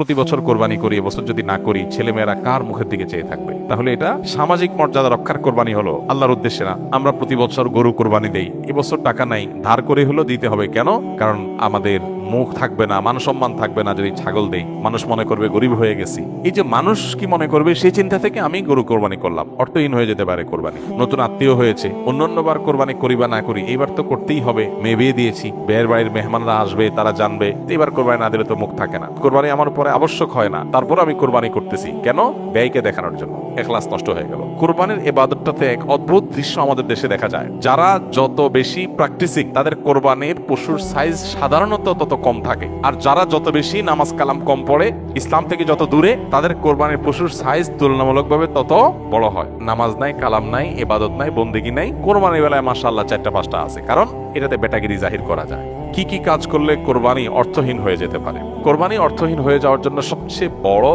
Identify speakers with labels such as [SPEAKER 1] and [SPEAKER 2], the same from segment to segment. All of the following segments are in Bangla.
[SPEAKER 1] প্রতি বছর কোরবানি করি, এবছর যদি না করি ছেলেমেয়েরা কার মুখের দিকে চেয়ে থাকবে? তাহলে এটা সামাজিক মর্যাদা রক্ষার কোরবানি হলো, আল্লাহর উদ্দেশ্যে না। আমরা প্রতি বছর গরু কোরবানি দেই, এবছর টাকা নাই, ধার করে হলো দিতে হবে। কেন? কারণ আমাদের মুখ থাকবে না, মান সম্মান থাকবে না যদি ছাগল দেই। মানুষ মনে করবে গরিব হয়ে গেছি। এই যে মানুষ কি মনে করবে সেই চিন্তা থেকে আমি গরু কোরবানি করলাম, অর্থহীন হয়ে যেতে পারে কোরবানি। নতুন আত্মীয় হয়েছে, অন্যান্যবার কোরবানি করি বা না করি, এইবার তো করতেই হবে। মেয়ে বিয়ে দিয়েছি, বিয়ের বাড়ির মেহমানরা আসবে, তারা জানবে, এবার কোরবানি না দিলে তো মুখ থাকে না। কোরবানি আমার উপরে আবশ্যক হয় না, তারপর আমি কোরবানি করতেছি কেন? ব্যয়কে দেখানোর জন্য। এখলাস নষ্ট হয়ে গেল। কোরবানির ইবাদতটাতে এক অদ্ভুত দৃশ্য আমাদের দেশে দেখা যায়। যারা যত বেশি প্র্যাকটিসিং, তাদের কোরবানির পশুর সাইজ সাধারণত তত কম থাকে। আর যারা যত বেশি নামাজ কালাম কম পড়ে, ইসলাম থেকে যত দূরে, তাদের কোরবানির পশুর সাইজ তুলনামূলকভাবে তত বড় হয়। নামাজ নাই, কালাম নাই, ইবাদত নাই, বন্দেগী নাই, কোরবানির বেলায় মাশাআল্লাহ 4টা-5টা আছে। কারণ এটাতে বেটাগিরি জাহির করা যায়। কি কি কাজ করলে কোরবানি অর্থহীন হয়ে যেতে পারে? কোরবানি অর্থহীন হয়ে যাওয়ার জন্য সবচেয়ে বড়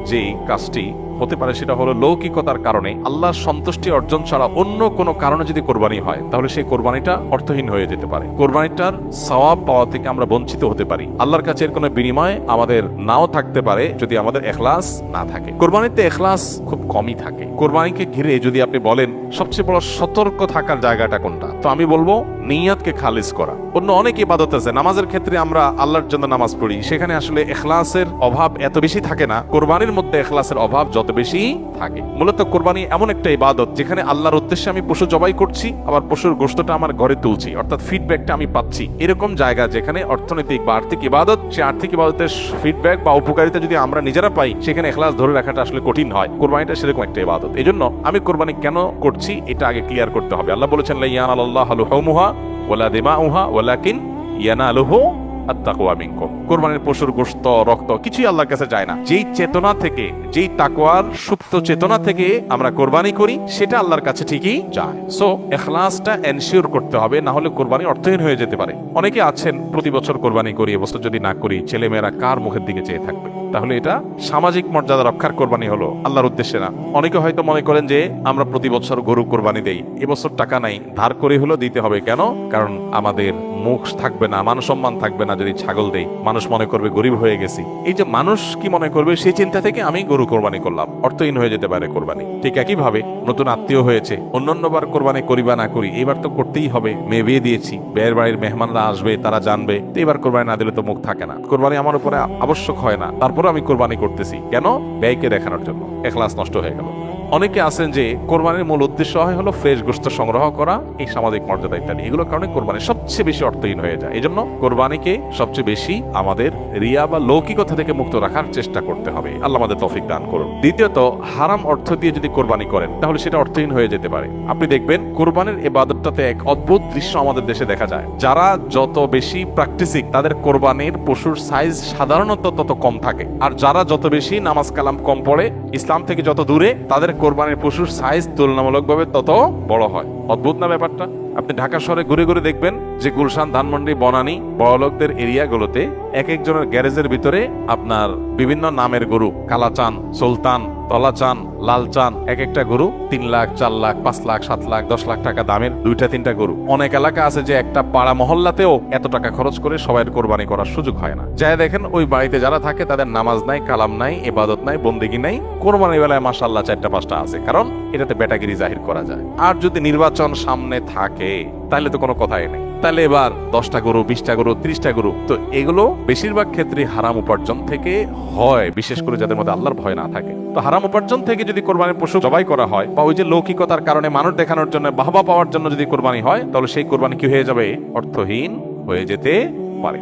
[SPEAKER 1] যে কাজটি হতে পারে সেটা হলো লৌকিকতার কারণে, আল্লাহর সন্তুষ্টি অর্জন ছাড়া অন্য কোনো কারণে যদি কোরবানি হয়, তাহলে সেই কোরবানিটা অর্থহীন হয়ে যেতে পারে। কোরবানিটার সওয়াব পাওয়া থেকে আমরা বঞ্চিত হতে পারি। আল্লাহর কাছে এর কোনো বিনিময় আমাদের নাও থাকতে পারে যদি আমাদের এখলাস না থাকে। কোরবানিতে এখলাস খুব কমই থাকে। কোরবানিকে ঘিরে যদি আপনি বলেন সবচেয়ে বড় সতর্ক থাকার জায়গাটা কোনটা, তো আমি বলবো নিয়তকে খালিস করা। অন্য অনেক ইবাদত আছে, নামাজের ক্ষেত্রে আমরা আল্লাহর জন্য নামাজ পড়ি, সেখানে আসলে এখলাসের অভাব এত বেশি থাকে না। কোরবানির মধ্যে এখলাসের অভাব যত বেশি থাকে। মূলত কোরবানি এমন একটা ইবাদত যেখানে আল্লাহর উদ্দেশ্যে আমি পশু জবাই করছি, আবার পশুর গোশতটা আমার ঘরে তুলছি, অর্থাৎ ফিডব্যাকটা আমি পাচ্ছি। এরকম জায়গা যেখানে অর্থনৈতিক বা আর্থিক ইবাদত, সে আর্থিক ইবাদতের ফিডব্যাক বা উপকারিতা যদি আমরা নিজেরা পাই, সেখানে এখলাস ধরে রাখাটা আসলে কঠিন হয়। কোরবানিটা সেরকম একটা ইবাদত। এজন্য আমি কোরবানি কেন করছি এটা আগে ক্লিয়ার করতে হবে। আল্লাহ বলেছেন লা ইয়ানালাল্লাহু লুহুমুহা ওয়ালা দিমাউহা ওয়ালাকিন ইয়ানালুহু আত-তাকওয়া মিনকুম। কোরবানির পশুর গোশত, রক্ত কিছুই আল্লাহর কাছে যায় না। যেই চেতনা থেকে, যেই তাকওয়ার সুপ্ত চেতনা থেকে আমরা কোরবানি করি, সেটা আল্লাহর কাছে ঠিকই যায়। সো ইখলাসটা এনশিওর করতে হবে, না হলে কোরবানি অর্থহীন হয়ে যেতে পারে। অনেকে আছেন প্রতি বছর কোরবানি করি, এবছর যদি না করি ছেলেমেয়েরা কার মুখের দিকে চেয়ে থাকবে? তাহলে এটা সামাজিক মর্যাদা রক্ষার কোরবানি হলো, আল্লাহর উদ্দেশ্যে না। অনেকে হয়তো মনে করেন যে আমরা প্রতি বছর গরু কোরবানি দেই, এবছর টাকা নাই, ধার করে হলো দিতে হবে। কেন? কারণ আমাদের মুখ থাকবে না, মান সম্মান থাকবে না যদি ছাগল দেই। মানুষ মনে করবে গরিব হয়ে গেছি। এই যে মানুষ কি মনে করবে সেই চিন্তা থেকে আমি গরু কোরবানি করলাম, অর্থহীন হয়ে যেতে পারে কোরবানি। ঠিক একইভাবে নতুন আত্মীয় হয়েছে, অন্যান্যবার কোরবানি করি বা না করি, এবার তো করতেই হবে। মেয়ে বিয়ে দিয়েছি, বিয়ের বাড়ির মেহমানরা আসবে, তারা জানবে, এবার কোরবানি না দিলে তো মুখ থাকে না। কোরবানি আমার উপরে আবশ্যক হয় না, তারপর আমি কোরবানি করতেছি কেন? ব্যয়কে দেখানোর জন্য। এখলাস নষ্ট হয়ে গেল। অনেকে আছেন যে কোরবানির মূল উদ্দেশ্য হলো ফ্রেশ গোশত সংগ্রহ করা, এই সামাজিক মর্যাদা ইত্যাদি। এগুলোর কারণে কোরবানি সবচেয়ে বেশি অর্থহীন হয়ে যায়। এই জন্য কোরবানিকে সবচেয়ে বেশি আমাদের রিয়া বা লৌকিকতা থেকে মুক্ত রাখার চেষ্টা করতে হবে। আল্লাহ আমাদের তৌফিক দান করুন। দ্বিতীয়ত, হারাম অর্থ দিয়ে যদি কোরবানি করেন তাহলে সেটা অর্থহীন হয়ে যেতে পারে। আপনি দেখবেন কোরবানির ইবাদতটাতে এক অদ্ভুত দৃশ্য আমাদের দেশে দেখা যায়। যারা যত বেশি প্র্যাকটিসিং, তাদের কোরবানির পশুর সাইজ সাধারণত তত কম থাকে। আর যারা যত বেশি নামাজ কালাম কম পড়ে, ইসলাম থেকে যত দূরে, তাদের কোরবানির পশুর সাইজ তুলনামূলকভাবে তত বড় হয়। অদ্ভুত না ব্যাপারটা? আপনি ঢাকা শহরে ঘুরে ঘুরে দেখবেন যে গুলশান, ধানমন্ডি, বনানী, বড়লোকদের এরিয়াগুলোতে এক একজনের গ্যারেজের ভিতরে আপনার বিভিন্ন নামের গরু, কালাচান, সুলতান, তলাচান, লালচান, এক একটা গরু 3 লাখ, 4 লাখ, 5 লাখ, 7 লাখ, 10 লাখ টাকা দামের 2-3টা গরু। অনেক এলাকা আছে যে একটা পাড়া মহল্লাতেও এত টাকা খরচ করে সবাই কোরবানি করার সুযোগ হয় না। যাই দেখেন ওই বাড়িতে যারা থাকে তাদের নামাজ নাই, কালাম নাই, ইবাদত নাই, বন্দেগী নাই, কোরবানির বেলায় মাশাআল্লাহ 4টা-5টা আছে। কারণ এটাতে বেটাগিরি জাহির করা যায়। আর যদি নির্বাচন সামনে থাকে তাহলে তো কোনো কথাই নেই। তাহলে এবার 10টা গরু, 20টা গরু, 30টা গরু, তো এগুলো বেশিরভাগ ক্ষেত্রে হারাম উপার্জন থেকে হয়, বিশেষ করে যাদের মধ্যে আল্লাহর ভয় না থাকে। তো হারাম উপার্জন থেকে যদি কোরবানির পশু জবাই করা হয়, বা ওই যে লৌকিকতার কারণে মানুষ দেখানোর জন্য, বাহবা পাওয়ার জন্য যদি কোরবানি হয়, তাহলে সেই কোরবানি কি হয়ে যাবে? অর্থহীন হয়ে যেতে পারে।